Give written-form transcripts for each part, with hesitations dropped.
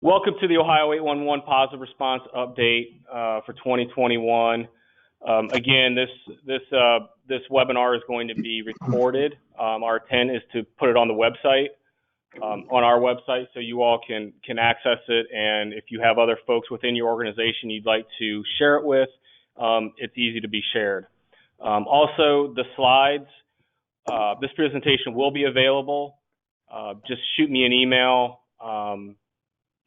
Welcome to the Ohio 811 Positive Response Update for 2021. Again, this webinar is going to be recorded. Our intent is to put it on the website, on our website, so you all can access it. And if you have other folks within your organization you'd like to share it with, it's easy to be shared. Also, the slides, this presentation will be available. Just shoot me an email.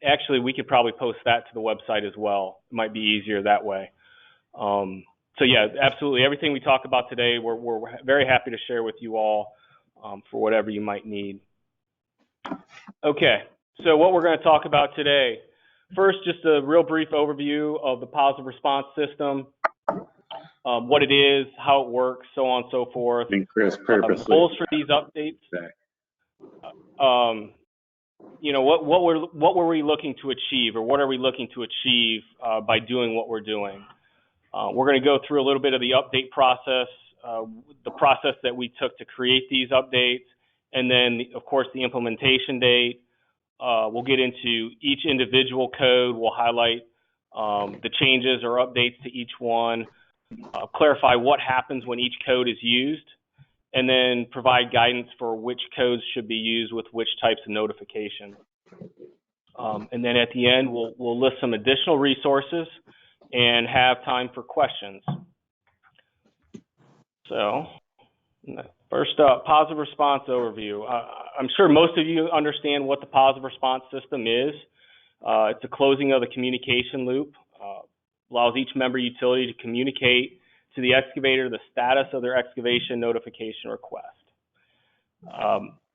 Actually, we could probably post that to the website as well. It might be easier that way. So yeah, absolutely. Everything we talk about today, we're very happy to share with you all for whatever you might need. Okay, so what we're going to talk about today. First, just a real brief overview of the positive response system, what it is, how it works, so on and so forth. Chris, goals for these updates. You know, what were we looking to achieve, or what are we looking to achieve by doing what we're doing? We're going to go through a little bit of the update process, the process that we took to create these updates, and then, of course, the implementation date. We'll get into each individual code. We'll highlight the changes or updates to each one, clarify what happens when each code is used, and then provide guidance for which codes should be used with which types of notification. And then at the end, we'll list some additional resources and have time for questions. So first up, positive response overview. I'm sure most of you understand what the positive response system is. It's a closing of the communication loop, allows each member utility to communicate to the excavator the status of their excavation notification request.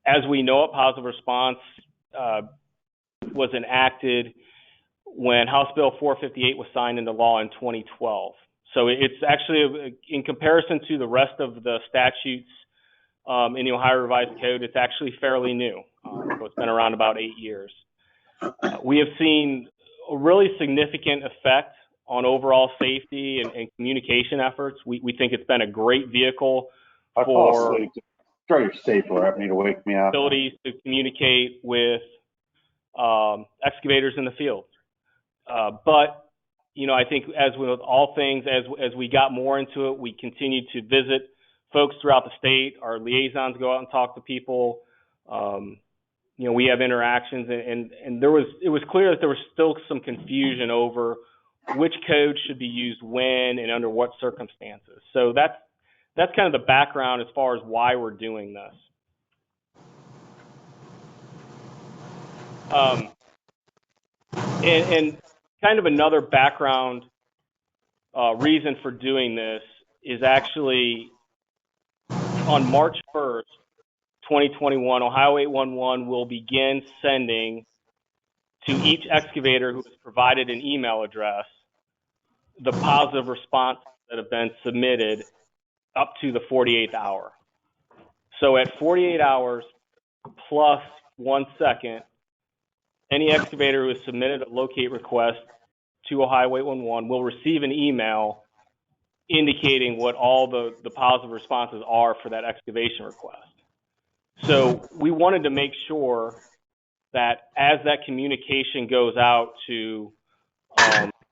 As we know it, positive response was enacted when House Bill 458 was signed into law in 2012. So it's actually, in comparison to the rest of the statutes in the Ohio Revised Code, it's actually fairly new. So it's been around about 8 years. We have seen a really significant effect on overall safety and communication efforts. We think it's been a great vehicle for throw your stapler at me to wake me up. Abilities to communicate with excavators in the field. But, you know, I think as with all things, as we got more into it, we continued to visit folks throughout the state. Our liaisons go out and talk to people. You know, we have interactions, and it was clear that there was still some confusion over which code should be used when and under what circumstances. So that's kind of the background as far as why we're doing this. And kind of another background reason for doing this is actually on March 1st, 2021, Ohio 811 will begin sending to each excavator who has provided an email address the positive responses that have been submitted up to the 48th hour. So at 48 hours plus 1 second, any excavator who has submitted a locate request to Ohio 811 will receive an email indicating what all the positive responses are for that excavation request. So we wanted to make sure that as that communication goes out to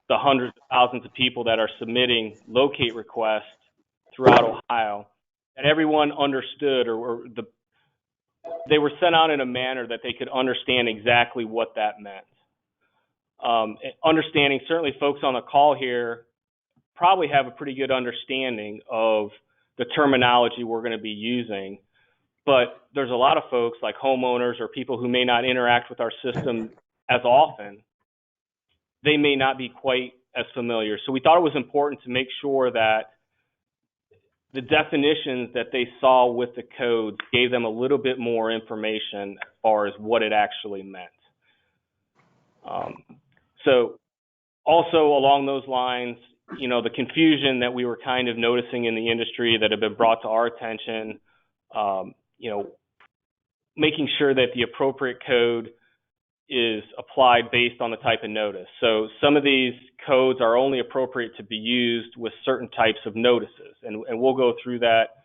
the hundreds of thousands of people that are submitting locate requests throughout Ohio, that everyone understood they were sent out in a manner that they could understand exactly what that meant. Understanding, certainly folks on the call here probably have a pretty good understanding of the terminology we're going to be using, but there's a lot of folks like homeowners or people who may not interact with our system as often. They may not be quite as familiar. So we thought it was important to make sure that the definitions that they saw with the codes gave them a little bit more information as far as what it actually meant. So also along those lines, you know, the confusion that we were kind of noticing in the industry that had been brought to our attention, you know, making sure that the appropriate code is applied based on the type of notice. So some of these codes are only appropriate to be used with certain types of notices, and we'll go through that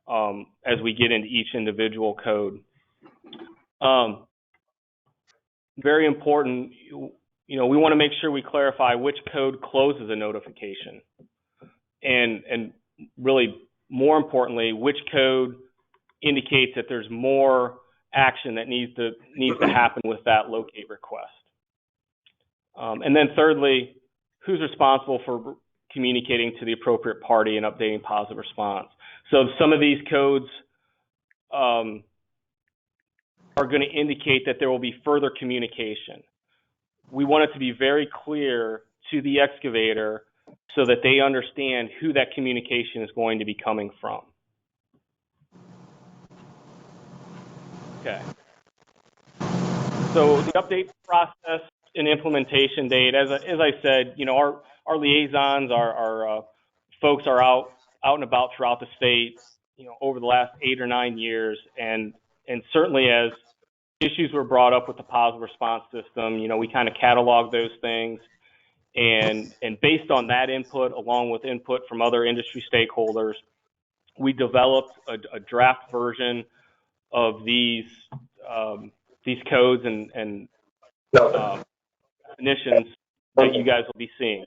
as we get into each individual code. very important, we want to make sure we clarify which code closes a notification, and really more importantly, which code indicates that there's more action that needs to happen with that locate request. And then thirdly, who's responsible for communicating to the appropriate party and updating positive response. So some of these codes are going to indicate that there will be further communication. We want it to be very clear to the excavator so that they understand who that communication is going to be coming from. Okay. So the update process and implementation date, as I said, our liaisons, our folks are out and about throughout the state, over the last 8 or 9 years, and certainly as issues were brought up with the positive response system, we kind of catalog those things, and based on that input, along with input from other industry stakeholders, we developed a draft version of these codes and definitions that you guys will be seeing.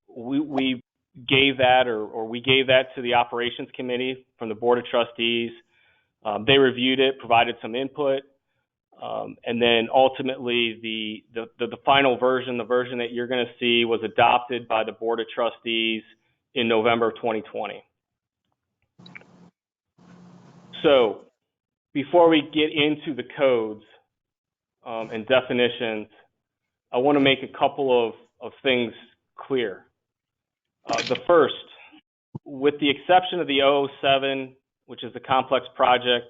We gave that, or we gave that to the operations committee from the board of trustees. They reviewed it, provided some input, and then ultimately the final version, the version that you're going to see, was adopted by the board of trustees in November of 2020. So before we get into the codes and definitions, I want to make a couple of things clear. The first, with the exception of the 007, which is the complex project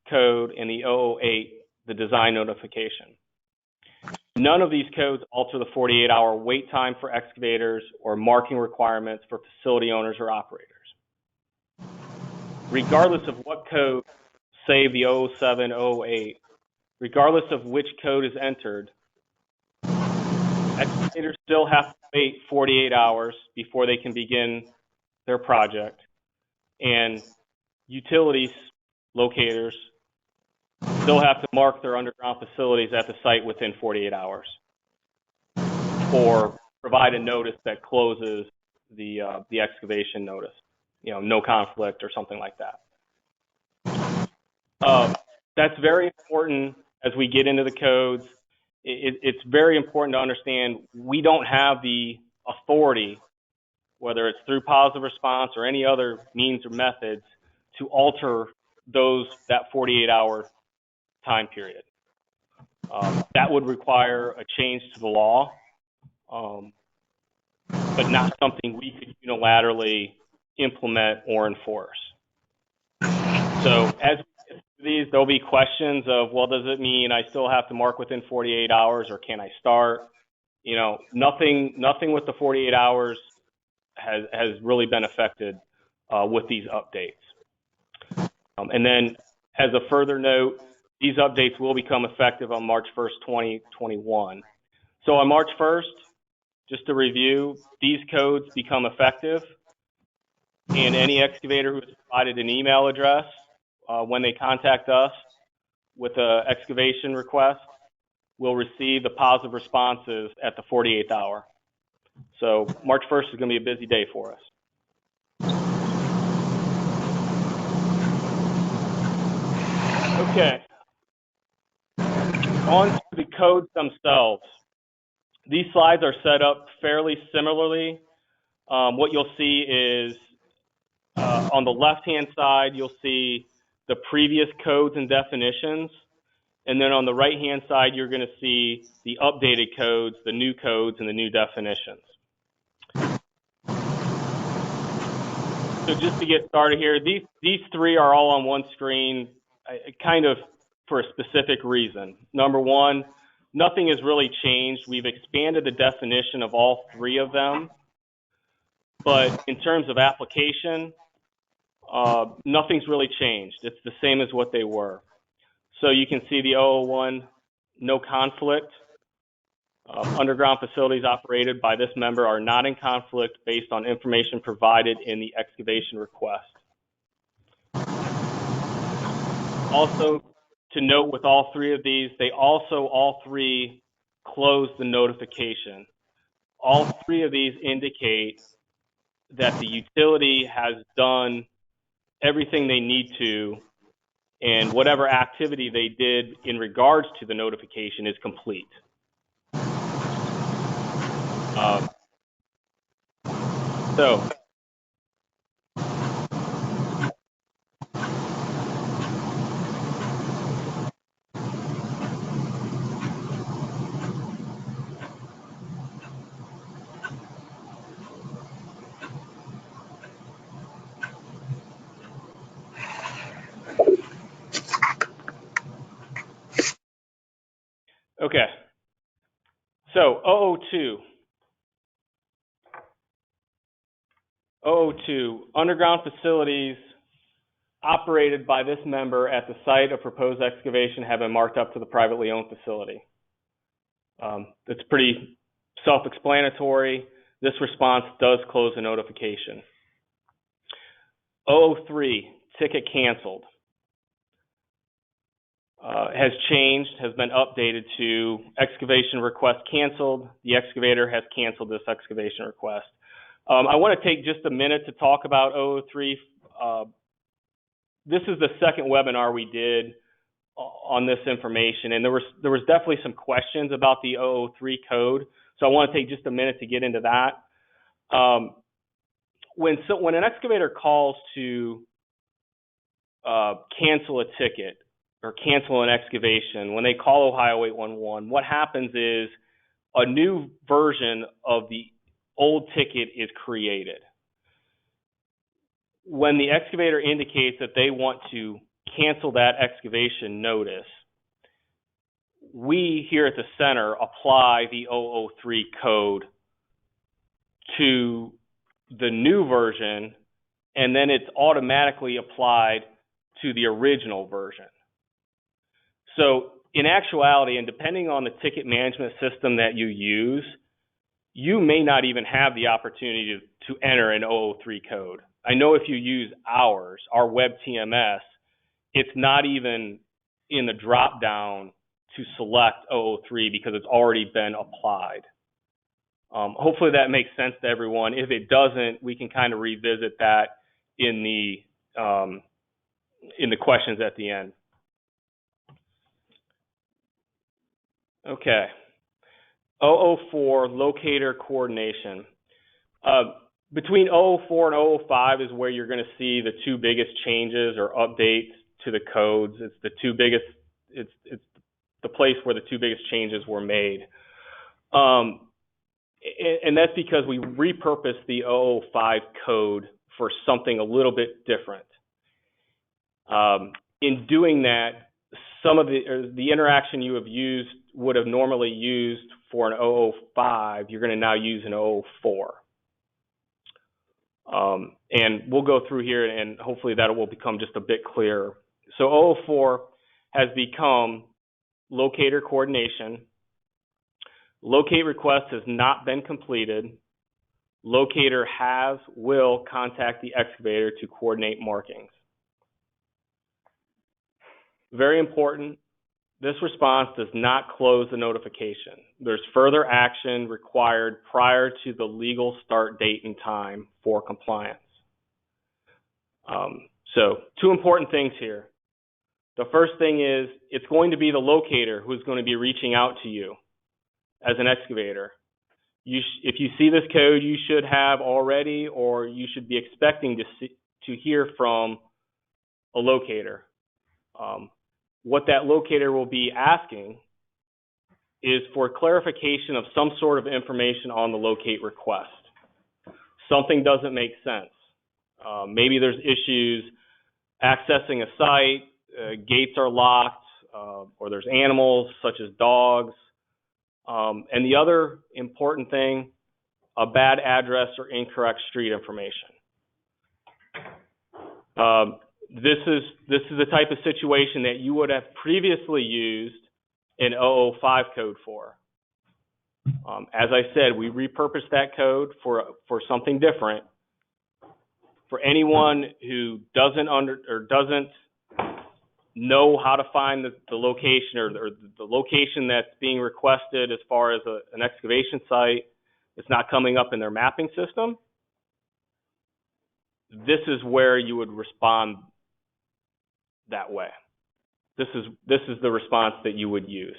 code, and the 008, the design notification, none of these codes alter the 48-hour wait time for excavators or marking requirements for facility owners or operators. Regardless of what code, say the 007, 008, regardless of which code is entered, excavators still have to wait 48 hours before they can begin their project, and utilities locators still have to mark their underground facilities at the site within 48 hours, or provide a notice that closes the excavation notice, no conflict or something like that. That's very important as we get into the codes. It's very important to understand we don't have the authority, whether it's through positive response or any other means or methods, to alter that 48-hour time period. That would require a change to the law, but not something we could unilaterally implement or enforce. So as we get through these, there'll be questions of, well, does it mean I still have to mark within 48 hours, or can I start? Nothing with the 48 hours has really been affected with these updates. And then, as a further note, these updates will become effective on March 1st, 2021. So on March 1st, just to review, these codes become effective, and any excavator who has provided an email address when they contact us with an excavation request will receive the positive responses at the 48th hour. So March 1st is going to be a busy day for us. Okay, on to the codes themselves. These slides are set up fairly similarly. What you'll see is on the left-hand side, you'll see the previous codes and definitions. And then on the right-hand side, you're going to see the updated codes, the new codes, and the new definitions. So just to get started here, these three are all on one screen, kind of for a specific reason. Number one, nothing has really changed. We've expanded the definition of all three of them. But in terms of application, nothing's really changed. It's the same as what they were. So you can see the 001, no conflict. Underground facilities operated by this member are not in conflict based on information provided in the excavation request. Also, to note with all three of these, they also all three close the notification. All three of these indicate that the utility has done everything they need to, and whatever activity they did in regards to the notification is complete. Okay. So 002, underground facilities operated by this member at the site of proposed excavation have been marked up to the privately owned facility. That's pretty self-explanatory. This response does close the notification. 003, ticket canceled. Has changed, has been updated to excavation request canceled. The excavator has canceled this excavation request. I want to take just a minute to talk about 003. This is the second webinar we did on this information, and there was definitely some questions about the 003 code. So I want to take just a minute to get into that. When an excavator calls to cancel a ticket or cancel an excavation, when they call Ohio 811, what happens is a new version of the old ticket is created. When the excavator indicates that they want to cancel that excavation notice, we here at the center apply the 003 code to the new version, and then it's automatically applied to the original version. So in actuality, and depending on the ticket management system that you use, you may not even have the opportunity to enter an 003 code. I know if you use ours, our web TMS, it's not even in the drop down to select 003 because it's already been applied. Hopefully that makes sense to everyone. If it doesn't, we can kind of revisit that in the questions at the end. Okay. 004, locator coordination. Between 004 and 005 is where you're going to see the two biggest changes or updates to the codes. It's the two biggest, it's the place where the two biggest changes were made. And that's because we repurposed the 005 code for something a little bit different. In doing that, some of the interaction you would have normally used for an 005, you're going to now use an 004. And we'll go through here and hopefully that will become just a bit clearer. So 004 has become locator coordination. Locate request has not been completed. Locator will contact the excavator to coordinate markings. Very important, this response does not close the notification. There's further action required prior to the legal start date and time for compliance. So two important things here. The first thing is it's going to be the locator who's going to be reaching out to you as an excavator. If you see this code, you should have already, or you should be expecting to hear from a locator. What that locator will be asking is for clarification of some sort of information on the locate request. Something doesn't make sense. Maybe there's issues accessing a site, gates are locked, or there's animals such as dogs. And the other important thing, a bad address or incorrect street information. This is the type of situation that you would have previously used an 005 code for. As I said, we repurposed that code for something different. For anyone who doesn't know how to find the location or the location that's being requested as far as an excavation site. It's not coming up in their mapping system. This is where you would respond that way. This is the response that you would use.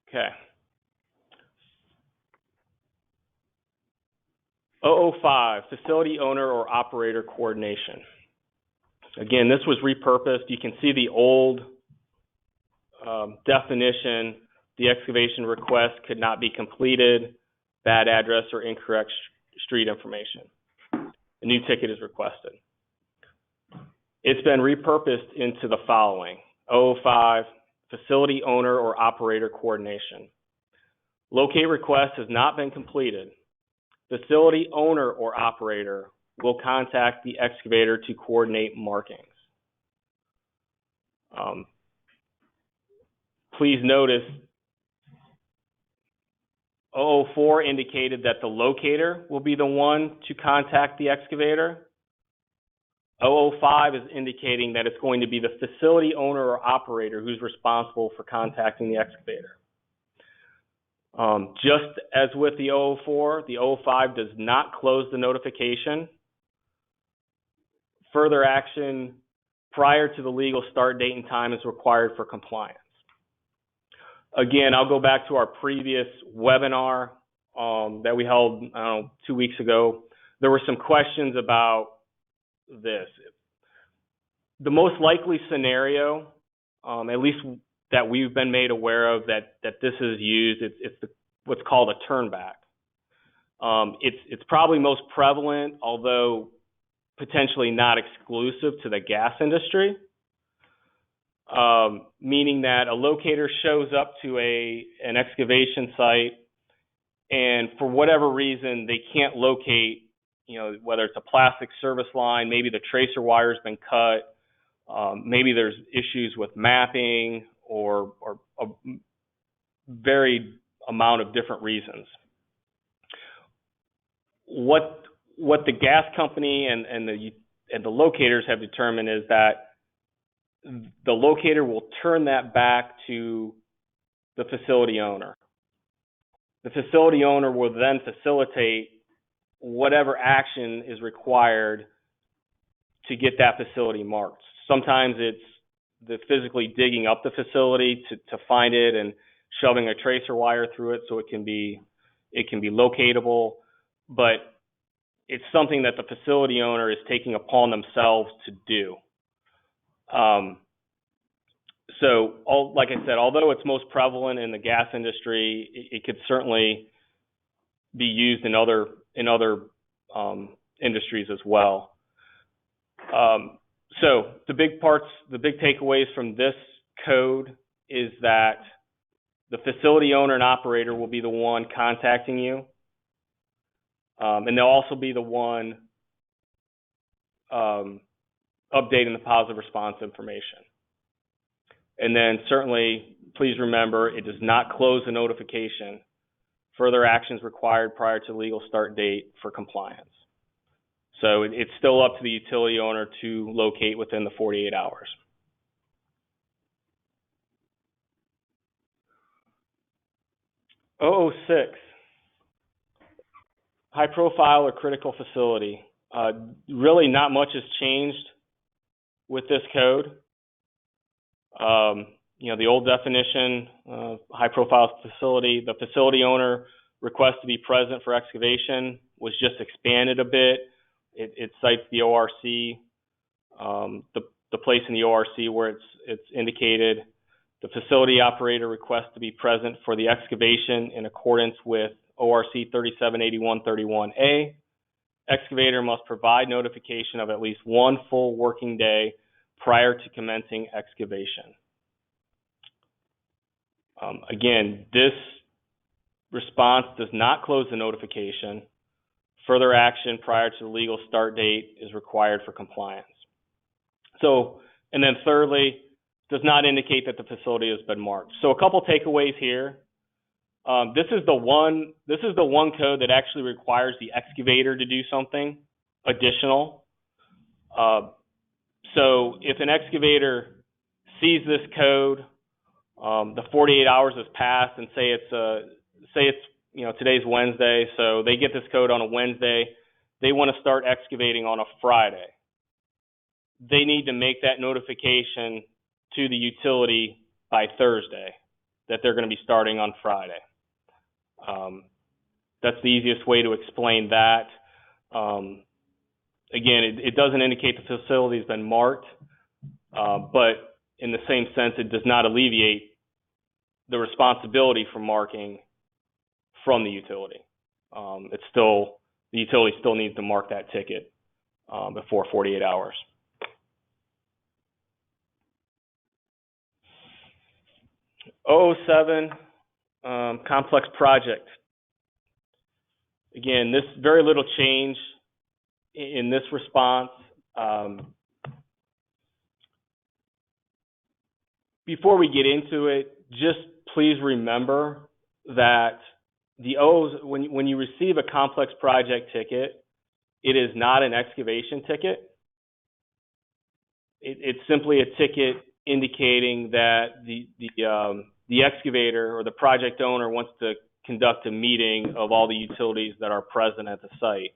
Okay. 005, facility owner or operator coordination. Again, this was repurposed. You can see the old definition. The excavation request could not be completed, bad address or incorrect street information. A new ticket is requested. It's been repurposed into the following: 005, facility owner or operator coordination. Locate request has not been completed. Facility owner or operator will contact the excavator to coordinate markings. Please notice 004 indicated that the locator will be the one to contact the excavator. 005 is indicating that it's going to be the facility owner or operator who's responsible for contacting the excavator. Just as with the 004, the 005 does not close the notification. Further action prior to the legal start date and time is required for compliance. Again, I'll go back to our previous webinar that we held, 2 weeks ago. There were some questions about this. The most likely scenario, at least that we've been made aware of that this is used, it's what's called a turnback. It's probably most prevalent, although potentially not exclusive to the gas industry, meaning that a locator shows up to an excavation site, and for whatever reason they can't locate, whether it's a plastic service line, maybe the tracer wire's been cut, maybe there's issues with mapping, or a varied amount of different reasons. What the gas company and the locators have determined is that the locator will turn that back to the facility owner. The facility owner will then facilitate whatever action is required to get that facility marked. Sometimes it's the physically digging up the facility to find it and shoving a tracer wire through it so it can be locatable, but it's something that the facility owner is taking upon themselves to do. Like I said, although it's most prevalent in the gas industry, it could certainly be used in other industries as well. So the big takeaways from this code is that the facility owner and operator will be the one contacting you, and they'll also be the one updating the positive response information. And then certainly, please remember, it does not close the notification. Further actions required prior to legal start date for compliance. So it's still up to the utility owner to locate within the 48 hours. .006, high profile or critical facility. Really not much has changed with this code. The old definition, high profile facility, the facility owner request to be present for excavation was just expanded a bit. It cites the ORC, the place in the ORC where it's indicated. The facility operator requests to be present for the excavation in accordance with ORC 378131A. Excavator must provide notification of at least one full working day prior to commencing excavation. Again, this response does not close the notification. Further action prior to the legal start date is required for compliance. And then thirdly, does not indicate that the facility has been marked. So a couple takeaways here. This is the one code that actually requires the excavator to do something additional. So if an excavator sees this code, the 48 hours has passed, and say it's today's Wednesday, so they get this code on a Wednesday. They want to start excavating on a Friday. They need to make that notification to the utility by Thursday that they're going to be starting on Friday. That's the easiest way to explain that. Again, it doesn't indicate the facility has been marked, but in the same sense, it does not alleviate the responsibility for marking from the utility. The utility still needs to mark that ticket before 48 hours. .007 complex project. Again, this very little change in this response. Before we get into it, just please remember that when you receive a complex project ticket, it is not an excavation ticket. It's simply a ticket indicating that the excavator or the project owner wants to conduct a meeting of all the utilities that are present at the site.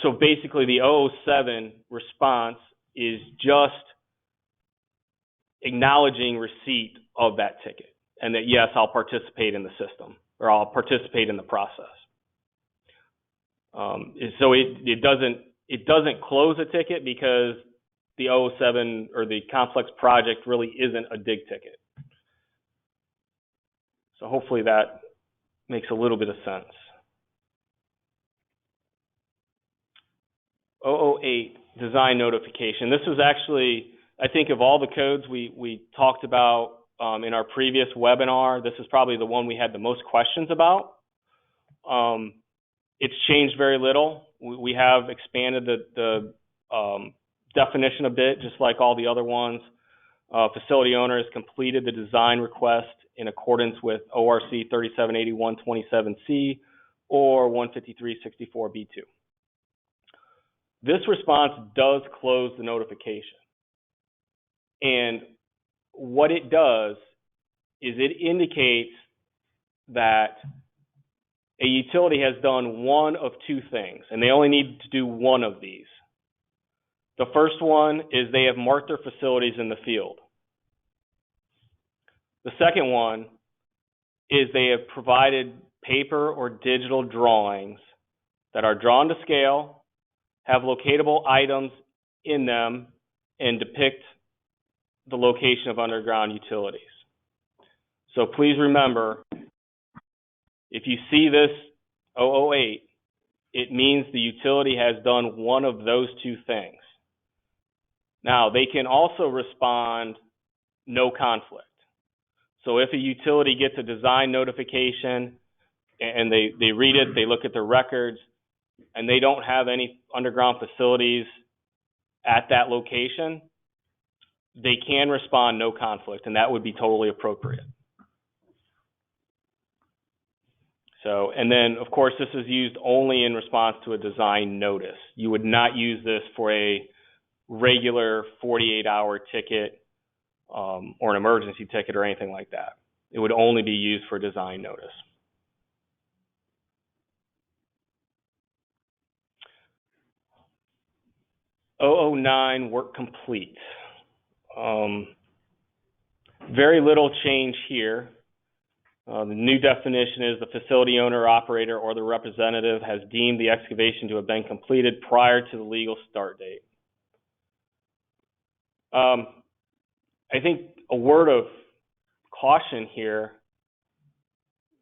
So basically, the 007 response is just acknowledging receipt of that ticket, and that yes, I'll participate in the system, or I'll participate in the process. So it doesn't close a ticket, because the 007 or the complex project really isn't a dig ticket. So hopefully that makes a little bit of sense. 008, design notification. This was actually, I think, of all the codes we talked about in our previous webinar, this is probably the one we had the most questions about. It's changed very little. We have expanded the definition a bit, just like all the other ones. Facility owner has completed the design request in accordance with ORC 3781-27C or 153-64B2. This response does close the notification. And what it does is it indicates that a utility has done one of two things, and they only need to do one of these. The first one is they have marked their facilities in the field. The second one is they have provided paper or digital drawings that are drawn to scale, have locatable items in them, and depict the location of underground utilities. So please remember, if you see this 008, it means the utility has done one of those two things. Now, they can also respond no conflict. So if a utility gets a design notification and they read it, they look at the records, and they don't have any underground facilities at that location, they can respond no conflict, and that would be totally appropriate. So, and then, of course, this is used only in response to a design notice. You would not use this for a regular 48-hour ticket or an emergency ticket or anything like that. It would only be used for design notice. .009, work complete. Very little change here. The new definition is the facility owner, operator, or the representative has deemed the excavation to have been completed prior to the legal start date. I think a word of caution here.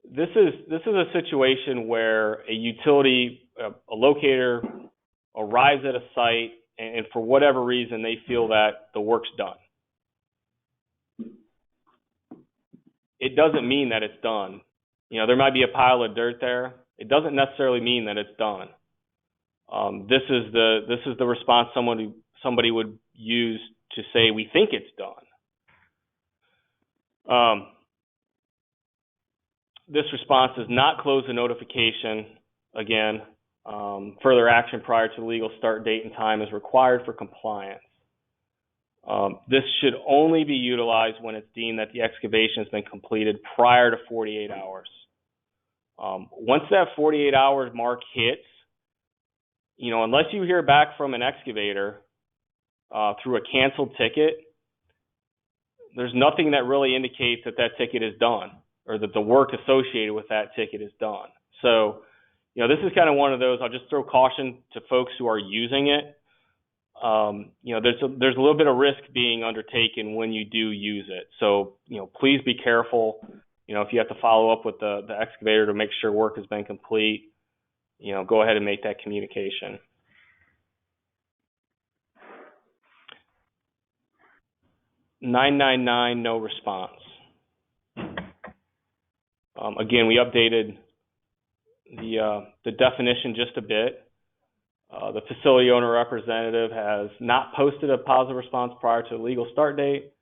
This is a situation where a utility, a locator, arrives at a site, and for whatever reason they feel that the work's done. It doesn't mean that it's done. You know, there might be a pile of dirt there. It doesn't necessarily mean that it's done. This is the response somebody would use to say we think it's done. this response does not close the notification. Again, further action prior to the legal start date and time is required for compliance. This should only be utilized when it's deemed that the excavation has been completed prior to 48 hours. Once that 48 hours mark hits, unless you hear back from an excavator through a canceled ticket, there's nothing that really indicates that that ticket is done or that the work associated with that ticket is done. So, this is kind of one of those, I'll just throw caution to folks who are using it. There's a little bit of risk being undertaken when you do use it. So, please be careful. If you have to follow up with the excavator to make sure work has been complete, go ahead and make that communication. (999) no response. Again, we updated the definition just a bit. The facility owner representative has not posted a positive response prior to the legal start date.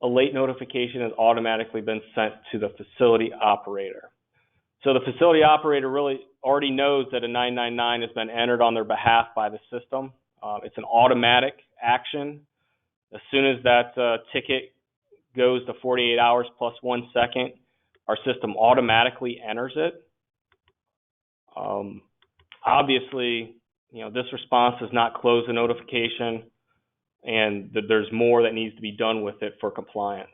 A late notification has automatically been sent to the facility operator. So the facility operator really already knows that a 999 has been entered on their behalf by the system. It's an automatic action. As soon as that ticket goes to 48 hours plus 1 second, our system automatically enters it. Obviously, this response does not close the notification, and there's more that needs to be done with it for compliance.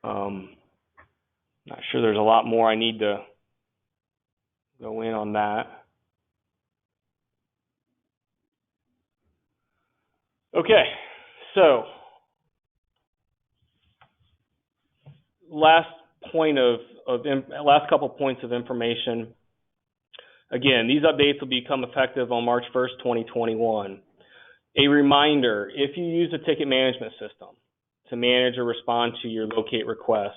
Not sure there's a lot more I need to go in on that. Okay, so last couple points of information. Again, these updates will become effective on March 1st, 2021. A reminder, if you use a ticket management system to manage or respond to your locate request,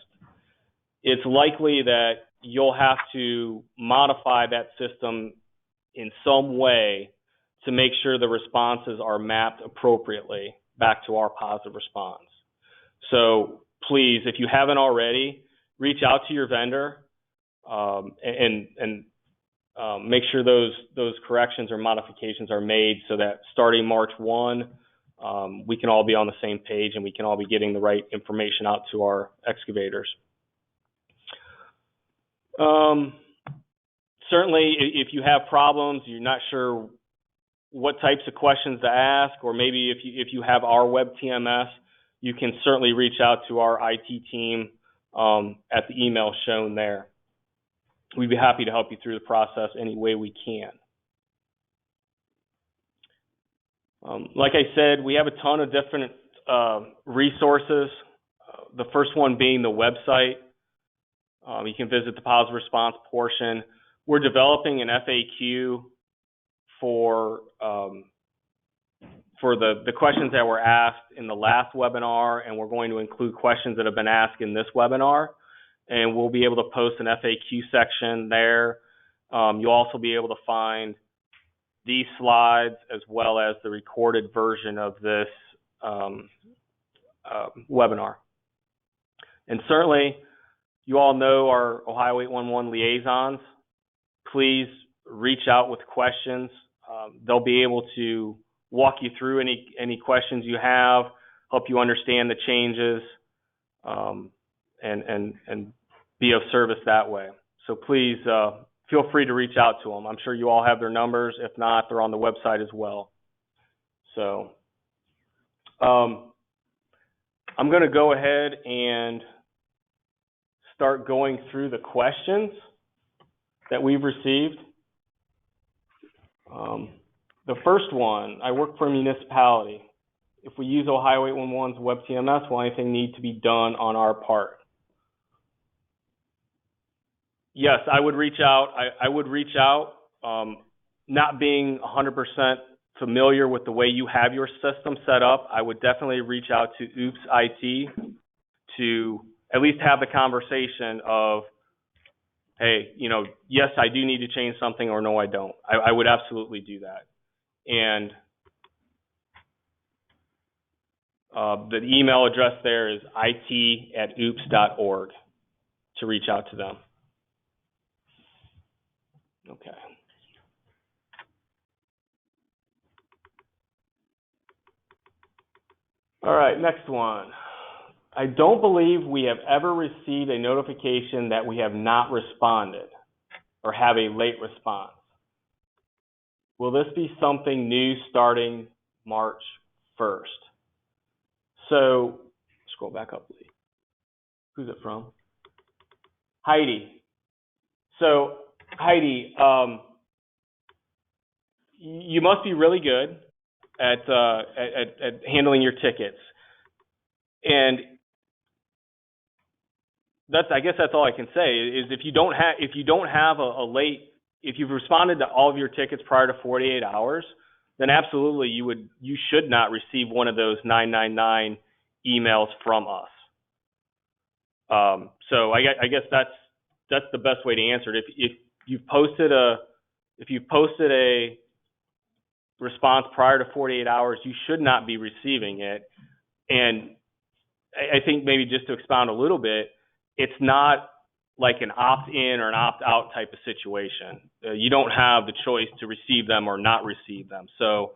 it's likely that you'll have to modify that system in some way to make sure the responses are mapped appropriately back to our positive response. So please, if you haven't already, reach out to your vendor and make sure those corrections or modifications are made so that starting March 1, we can all be on the same page and we can all be getting the right information out to our excavators. Certainly, if you have problems, you're not sure what types of questions to ask, or maybe if you have our web TMS, you can certainly reach out to our IT team at the email shown there. We'd be happy to help you through the process any way we can. Like I said, we have a ton of different resources. The first one being the website. You can visit the positive response portion. We're developing an FAQ for the questions that were asked in the last webinar, and we're going to include questions that have been asked in this webinar. And we'll be able to post an FAQ section there. You'll also be able to find these slides as well as the recorded version of this webinar. And certainly, you all know our Ohio 811 liaisons. Please reach out with questions. They'll be able to walk you through any questions you have, help you understand the changes, and be of service that way. So please feel free to reach out to them. I'm sure you all have their numbers. If not, they're on the website as well. So I'm going to go ahead and start going through the questions that we've received. The first one, I work for a municipality. If we use Ohio 811's web TMS, will anything need to be done on our part? Yes, I would reach out. I would reach out. Not being 100% familiar with the way you have your system set up, I would definitely reach out to Oops IT to at least have the conversation of, hey, yes, I do need to change something, or no, I don't. I would absolutely do that. And the email address there is it@oops.org. to reach out to them. Okay. All right, next one. I don't believe we have ever received a notification that we have not responded or have a late response. Will this be something new starting March 1st? So, scroll back up, please. Who's it from? Heidi. So, Heidi, you must be really good at handling your tickets, and I guess that's all I can say is if you don't have a late, if you've responded to all of your tickets prior to 48 hours, then absolutely you should not receive one of those 999 emails from us. So I guess that's the best way to answer it. If you've posted a response prior to 48 hours, you should not be receiving it. And I think maybe just to expound a little bit, it's not like an opt-in or an opt-out type of situation. You don't have the choice to receive them or not receive them. So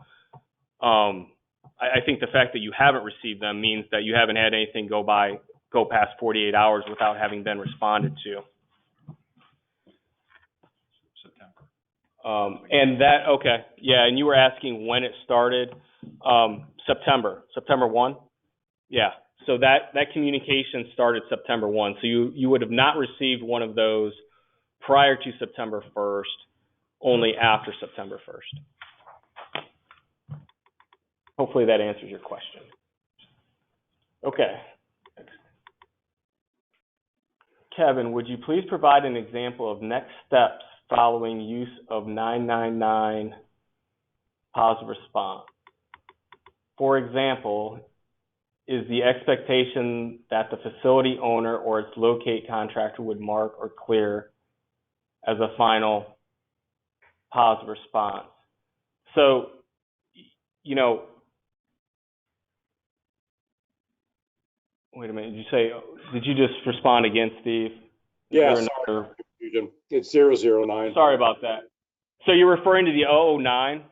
I think the fact that you haven't received them means that you haven't had anything go past 48 hours without having been responded to. And you were asking when it started. September 1. Yeah. So that communication started September 1. So you would have not received one of those prior to September 1st, only after September 1st. Hopefully that answers your question. Okay. Kevin, would you please provide an example of next steps following use of 999 positive response? For example, is the expectation that the facility owner or its locate contractor would mark or clear as a final positive response? So, wait a minute, did you just respond again, Steve? Yeah, sorry, confusion. It's 009. Sorry about that. So you're referring to the 009?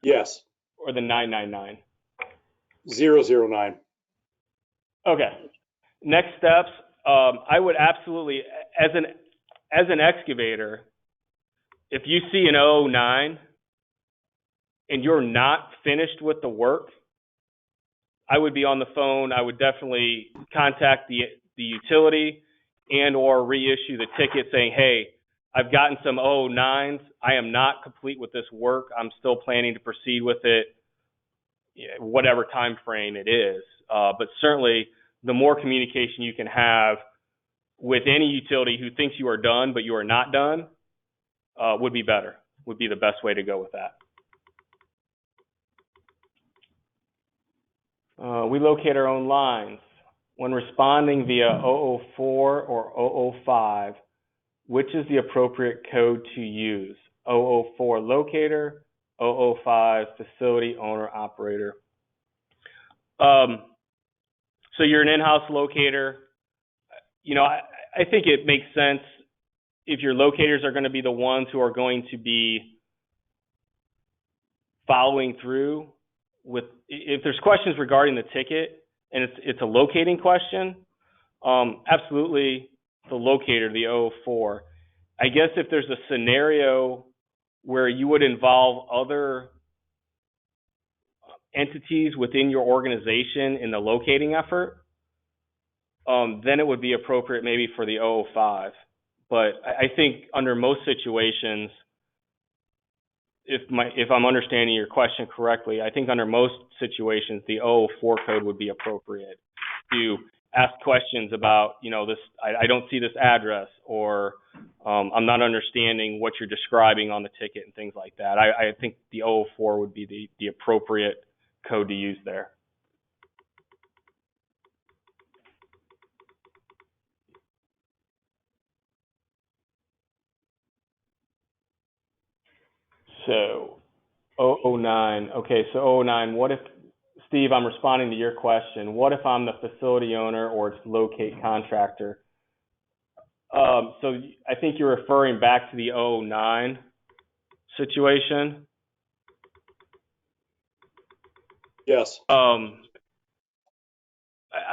Yes. Or the 999? 009. Okay. Next steps, I would absolutely, as an excavator, if you see an 009 and you're not finished with the work, I would be on the phone. I would definitely contact the utility and or reissue the ticket saying, hey, I've gotten some 009s. I am not complete with this work. I'm still planning to proceed with it, whatever time frame it is. But certainly the more communication you can have with any utility who thinks you are done but you are not done would be better, would be the best way to go with that. We locate our own lines. When responding via 004 or 005, which is the appropriate code to use? 004 locator, 005 facility owner operator. So you're an in-house locator. I think it makes sense if your locators are going to be the ones who are going to be following through with, if there's questions regarding the ticket and it's a locating question, absolutely the locator, the 004. I guess if there's a scenario where you would involve other entities within your organization in the locating effort, then it would be appropriate maybe for the 005. But I think under most situations, if I'm understanding your question correctly, I think under most situations, the 004 code would be appropriate to ask questions about, this, I don't see this address, or I'm not understanding what you're describing on the ticket and things like that. I think the 004 would be the appropriate code to use there. So 009, okay, so 009, what if, Steve, I'm responding to your question. What if I'm the facility owner or it's locate contractor? So I think you're referring back to the 09 situation. Yes. I'm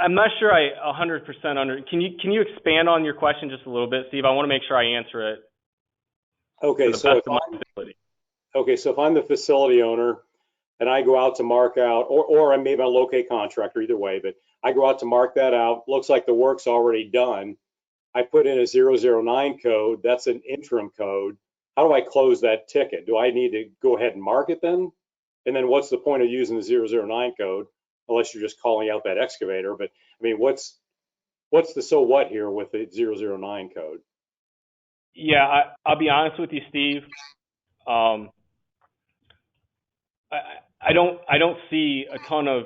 not sure I 100% under. Can you expand on your question just a little bit, Steve? I want to make sure I answer it Okay, to the so best of my ability. if I'm the facility owner and I go out to mark out, or I'm maybe a locate contractor, either way, but I go out to mark that out, looks like the work's already done. I put in a 009 code, that's an interim code. How do I close that ticket? Do I need to go ahead and mark it then? And then what's the point of using the 009 code, unless you're just calling out that excavator? But I mean, what's the so what here with the 009 code? Yeah, I'll be honest with you, Steve. I don't see a ton of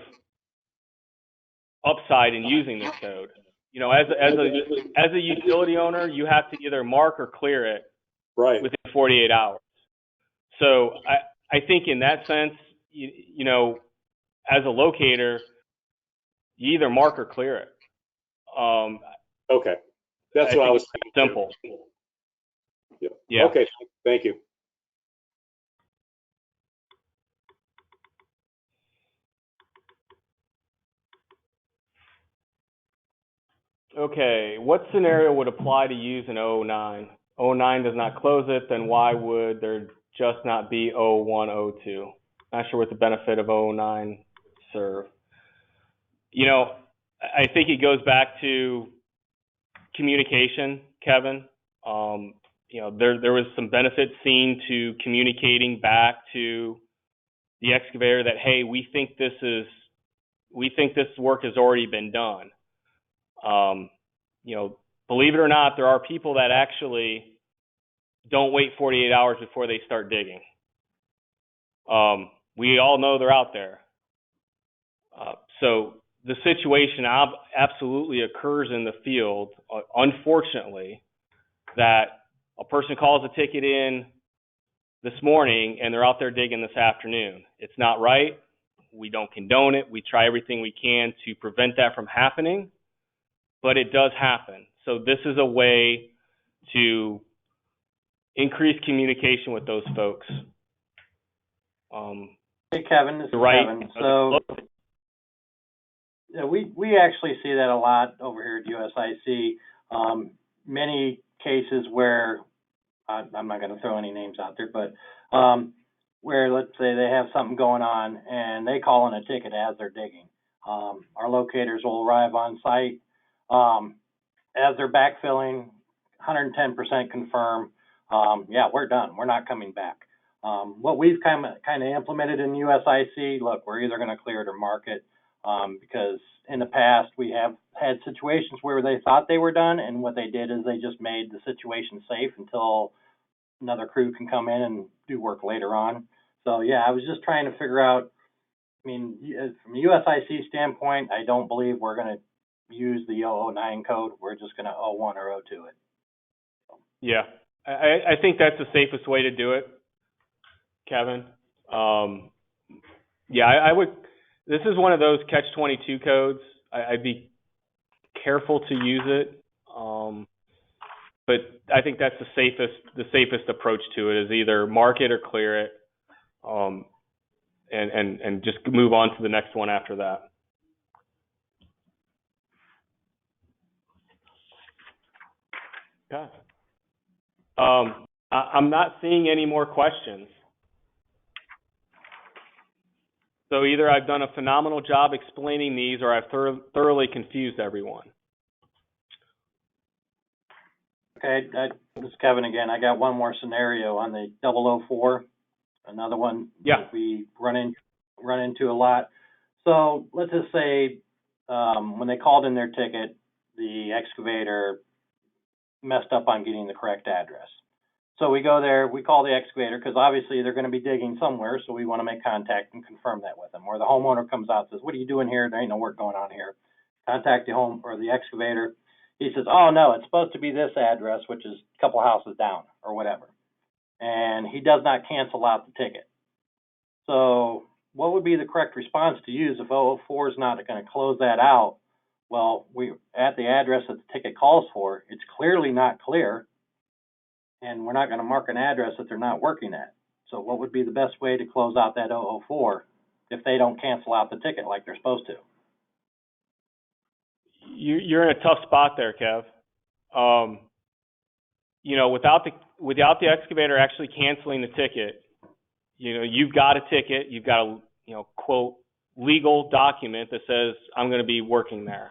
upside in using this code. You know, as a utility owner, you have to either mark or clear it Right. within 48 hours. So I think in that sense, you know, as a locator, you either mark or clear it. Okay, that's what I was thinking. Simple. Yeah. Okay, thank you. Okay, what scenario would apply to use an 09? 09 does not close it, then why would there just not be 01, 02? Not sure what the benefit of 09 serve. You know, I think it goes back to communication, Kevin. You know, there was some benefit seen to communicating back to the excavator that, hey, we think this work has already been done. You know, believe it or not, there are people that actually don't wait 48 hours before they start digging. We all know they're out there. So the situation absolutely occurs in the field, unfortunately, that a person calls a ticket in this morning and they're out there digging this afternoon. It's not right. We don't condone it. We try everything we can to prevent that from happening, but it does happen. So this is a way to increase communication with those folks. Hey, Kevin, this is right. Kevin. So yeah, we actually see that a lot over here at USIC. Many cases where, I'm not going to throw any names out there, but where, let's say they have something going on and they call in a ticket as they're digging. Our locators will arrive on site as they're backfilling, 110% confirm, yeah, we're done. We're not coming back. What we've kind of implemented in USIC, look, we're either going to clear it or mark it, because in the past we have had situations where they thought they were done, and what they did is they just made the situation safe until another crew can come in and do work later on. So yeah, I was just trying to figure out, I mean, from a USIC standpoint, I don't believe we're going to use the 009 code. We're just going to 01 or 02 it. Yeah, I think that's the safest way to do it, Kevin. Yeah, I would. This is one of those catch-22 codes. I'd be careful to use it, but I think that's the safest approach to it is either mark it or clear it, and just move on to the next one after that. Okay. I'm not seeing any more questions. So either I've done a phenomenal job explaining these or I've thoroughly confused everyone. Okay, this is Kevin again. I got one more scenario on the 004, another one that we run into a lot. So let's just say when they called in their ticket, the excavator messed up on getting the correct address. So we go there, we call the excavator because obviously they're going to be digging somewhere, so we want to make contact and confirm that with them. Or the homeowner comes out and says, "What are you doing here? There ain't no work going on here." Contact the home or the excavator. He says, "Oh no, it's supposed to be this address, which is a couple houses down or whatever." And he does not cancel out the ticket. So what would be the correct response to use if 004 is not going to close that out? Well, we at the address that the ticket calls for, it's clearly not clear, and we're not going to mark an address that they're not working at. So what would be the best way to close out that 004 if they don't cancel out the ticket like they're supposed to? You're in a tough spot there, Kev. Without the excavator actually canceling the ticket, you've got a ticket, you've got a, quote, legal document that says I'm going to be working there.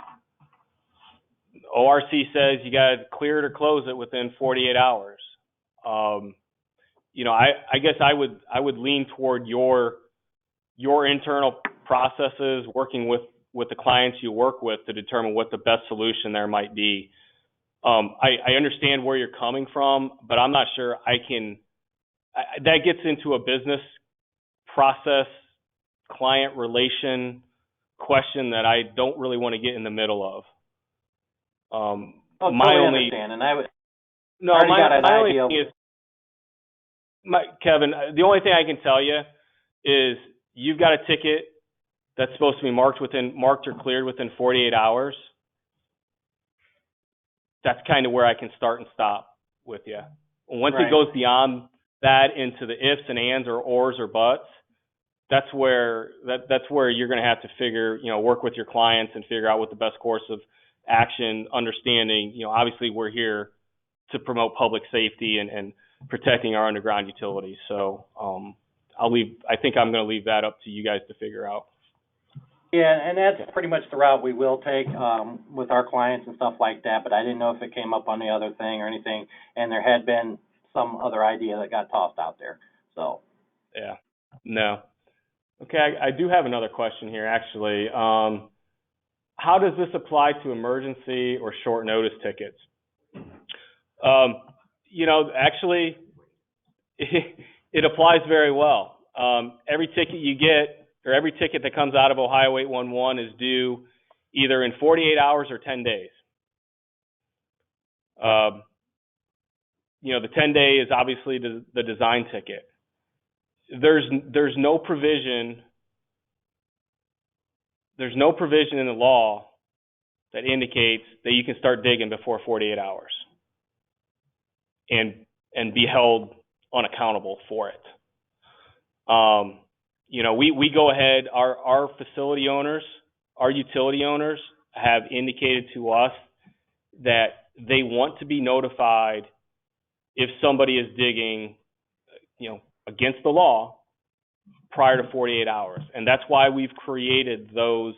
ORC says you got to clear it or close it within 48 hours. I guess I would lean toward your internal processes, working with the clients you work with to determine what the best solution there might be. I understand where you're coming from, but I'm not sure that gets into a business process, client relation question that I don't really want to get in the middle of. Totally understand, and I would. No, my only thing is, Kevin, the only thing I can tell you is you've got a ticket that's supposed to be marked or cleared within 48 hours. That's kind of where I can start and stop with you. Once it goes beyond that into the ifs and ands or ors or buts, that's where you're going to have to work with your clients and figure out what the best course of action, understanding, obviously we're here to promote public safety and protecting our underground utilities. So I think I'm going to leave that up to you guys to figure out. Yeah, and that's pretty much the route we will take with our clients and stuff like that, but I didn't know if it came up on the other thing or anything, and there had been some other idea that got tossed out there. So. Yeah. No. Okay, I do have another question here, actually. How does this apply to emergency or short notice tickets? Actually, it applies very well. Every ticket you get, or every ticket that comes out of Ohio 811 is due either in 48 hours or 10 days. The 10-day is obviously the design ticket. There's no provision in the law that indicates that you can start digging before 48 hours and be held unaccountable for it. We go ahead, our facility owners, our utility owners have indicated to us that they want to be notified if somebody is digging, against the law prior to 48 hours. And that's why we've created those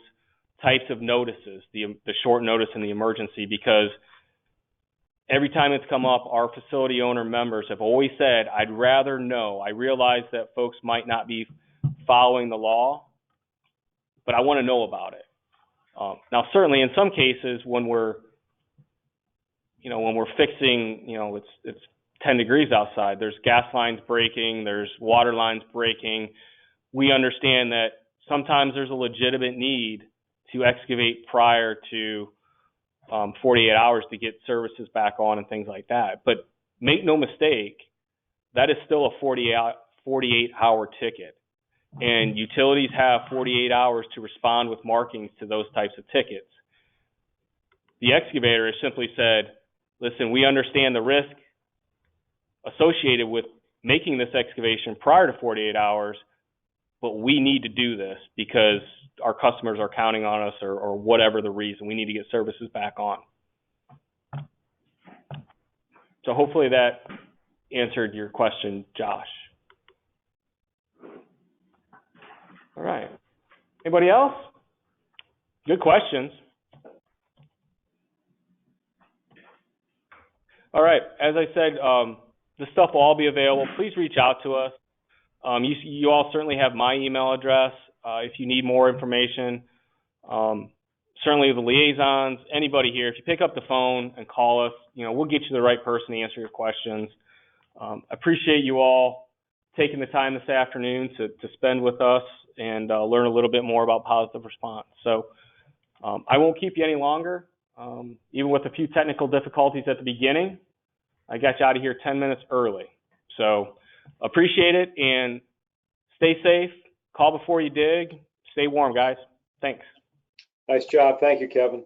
types of notices, the short notice and the emergency, because every time it's come up, our facility owner members have always said, I'd rather know. I realize that folks might not be following the law, but I want to know about it. Now, certainly in some cases when we're fixing, it's 10 degrees outside, there's gas lines breaking, there's water lines breaking. We understand that sometimes there's a legitimate need to excavate prior to 48 hours to get services back on and things like that. But make no mistake, that is still a 48-hour ticket. And utilities have 48 hours to respond with markings to those types of tickets. The excavator has simply said, listen, we understand the risk associated with making this excavation prior to 48 hours, but we need to do this because our customers are counting on us or whatever the reason. We need to get services back on. So hopefully that answered your question, Josh. All right. Anybody else? Good questions. All right. As I said, the stuff will all be available. Please reach out to us. You all certainly have my email address. If you need more information, certainly the liaisons, anybody here, if you pick up the phone and call us, we'll get you the right person to answer your questions. Appreciate you all taking the time this afternoon to spend with us and learn a little bit more about positive response. So I won't keep you any longer. Even with a few technical difficulties at the beginning, I got you out of here 10 minutes early. So appreciate it and stay safe, Call before you dig. Stay warm, guys. Thanks. Nice job. Thank you, Kevin.